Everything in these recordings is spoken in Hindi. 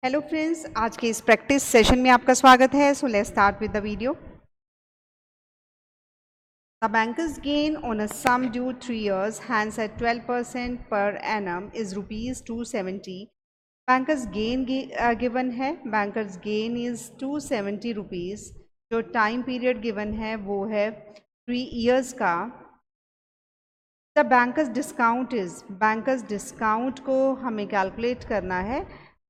हेलो फ्रेंड्स, आज के इस प्रैक्टिस सेशन में आपका स्वागत है। So let's start with the video. The banker's gain on a sum due 3 years hands at 12% per annum is rupees 270. Bankers gain given है। Bankers gain is 270 rupees. जो टाइम पीरियड गिवन है वो है 3 years का। The bankers discount is, bankers discount को हमें कैलकुलेट करना है।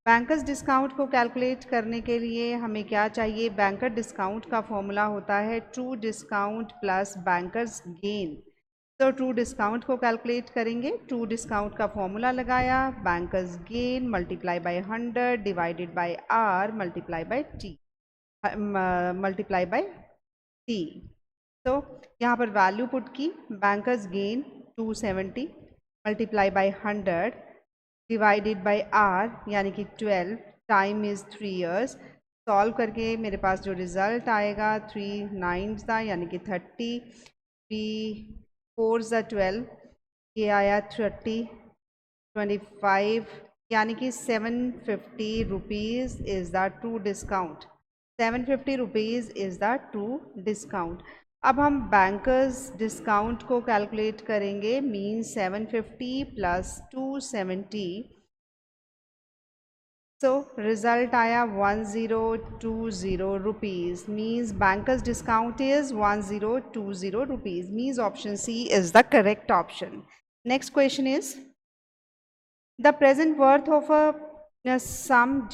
बैंकर्स डिस्काउंट को कैलकुलेट करने के लिए हमें क्या चाहिए? बैंकर डिस्काउंट का फॉर्मूला होता है true discount plus banker's gain. तो ट्रू डिस्काउंट को कैलकुलेट करेंगे। ट्रू डिस्काउंट का फॉर्मूला लगाया, banker's gain multiply by 100 divided by R multiply by T multiply by T. तो यहाँ पर वैल्यू पुट की, banker's gain 270 multiply by 100 divided by R यानी कि 12, टाइम इज़ 3 years। सॉल्व करके मेरे पास जो रिज़ल्ट आएगा 3 9 था यानी कि 30, 3 4 12, ये आया 30, 25 यानी कि 750 rupees is the true discount. 750 rupees is the true discount. अब हम बैंकर्स डिस्काउंट को कैलकुलेट करेंगे। मीन 750 प्लस 270, सो रिजल्ट आया 1020 rupees. Means banker's discount is 1020 rupees. Means option C is the correct option. Next question is the present worth of a sum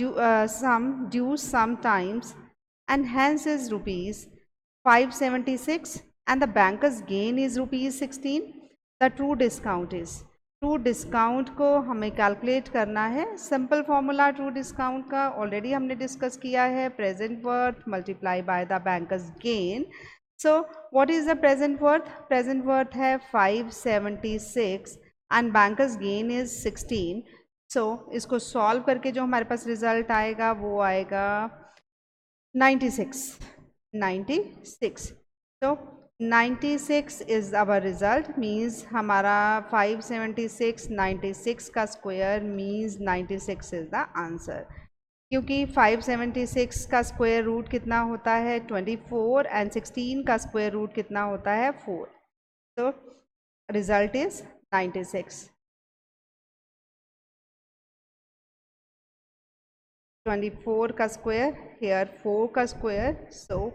due sometimes and hence is rupees 576 and the banker's gain is rupees 16. The true discount is, true discount को हमें कैलकुलेट करना है। सिंपल फॉर्मूला ट्रू डिस्काउंट का ऑलरेडी हमने डिस्कस किया है, present worth multiply by the banker's gain. So what is the present worth? Present worth है 576 एंड बैंकर्स गेन इज 16। सो इसको सॉल्व करके जो हमारे पास रिजल्ट आएगा वो आएगा 96। तो 96 इज आवर रिजल्ट। मीन्स हमारा 576 96 का square means 96 is the answer. क्योंकि 576 का स्क्वायर रूट कितना होता है 24 एंड 16 का स्क्वायर रूट कितना होता है 4। तो रिजल्ट इज 96। 24 का स्क्वायर, हेयर 4 का स्क्वायर, सो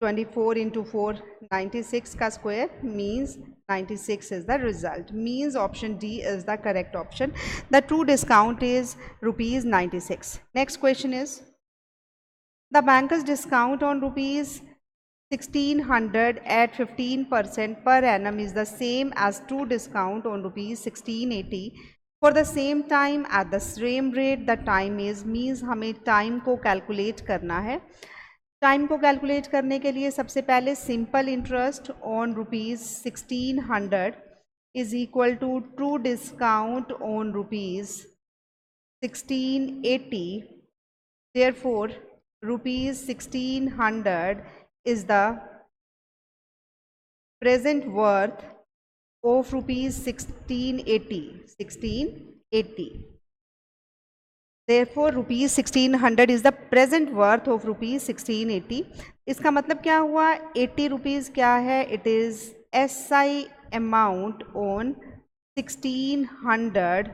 24 into 4 96 का square means 96 is the result. Means option D is the correct option. The true discount is rupees 96. Next question is the banker's discount on rupees 1600 at 15% per annum is the same as true discount on rupees 1680 for the same time at the same rate. The time is, means हमें टाइम को कैलकुलेट करना है। टाइम को कैलकुलेट करने के लिए सबसे पहले simple interest on rupees 1600 is equal to true discount on rupees 1680। Therefore rupees 1600 is the present worth of rupees 1680। Therefore rupees 1600 is the present worth of rupees 1680। इसका मतलब क्या हुआ? 80 रुपीज़ क्या है? It is SI amount on 1600,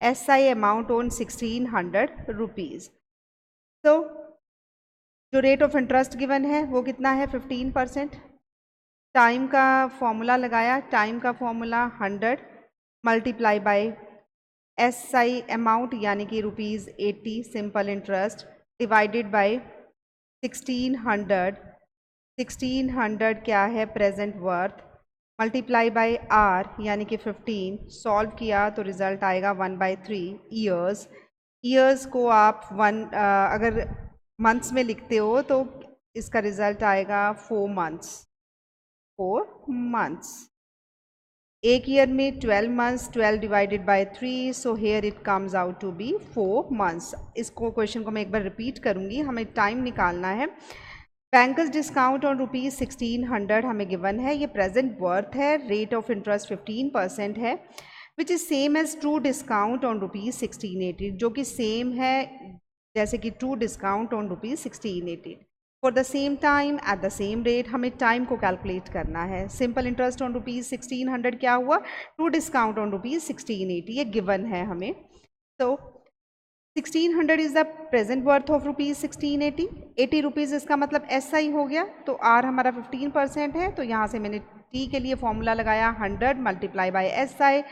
SI amount on 1600 rupees. तो जो रेट ऑफ इंटरेस्ट गिवन है वो कितना है 15%। टाइम का फॉर्मूला लगाया, टाइम का formula 100 multiply by SI amount यानी कि rupees 80 simple interest divided by 1600 क्या है present worth, multiply by R यानी कि 15। सॉल्व किया तो रिज़ल्ट आएगा 1/3 ईयर्स। ईयर्स को आप अगर मंथ्स में लिखते हो तो इसका रिज़ल्ट आएगा 4 months। एक ईयर में 12 months, 12 divided by 3, so here it comes out to be 4 months। इसको क्वेश्चन को मैं एक बार रिपीट करूँगी, हमें टाइम निकालना है। बैंकर्स डिस्काउंट ऑन रुपीज़ 1600 हमें गिवन है, ये प्रेजेंट वर्थ है, रेट ऑफ इंटरेस्ट 15% है। Which is same as true discount on ₹1680, जो कि सेम है जैसे कि true discount on ₹1680। For the same time at the same rate, हमें टाइम को कैलकुलेट करना है। सिंपल इंटरेस्ट ऑन ₹1600 क्या हुआ, ट्रू डिस्काउंट ऑन ₹1680, ये गिवन है हमें। तो 1600 is the present worth of ₹1680, 80 rupees इसका मतलब SI हो गया। तो R हमारा 15% है, तो यहाँ से मैंने T के लिए फॉर्मूला लगाया 100 multiply by SI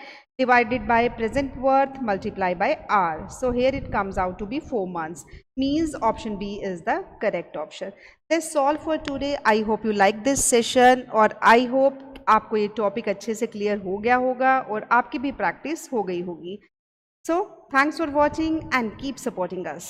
divided by present worth multiply by R. So here it comes out to be 4 months. Means option B is the correct option. That's all for today. I hope you like this session और I hope आपको ये टॉपिक अच्छे से क्लियर हो गया होगा और आपकी भी प्रैक्टिस हो गई होगी. So thanks for watching and keep supporting us.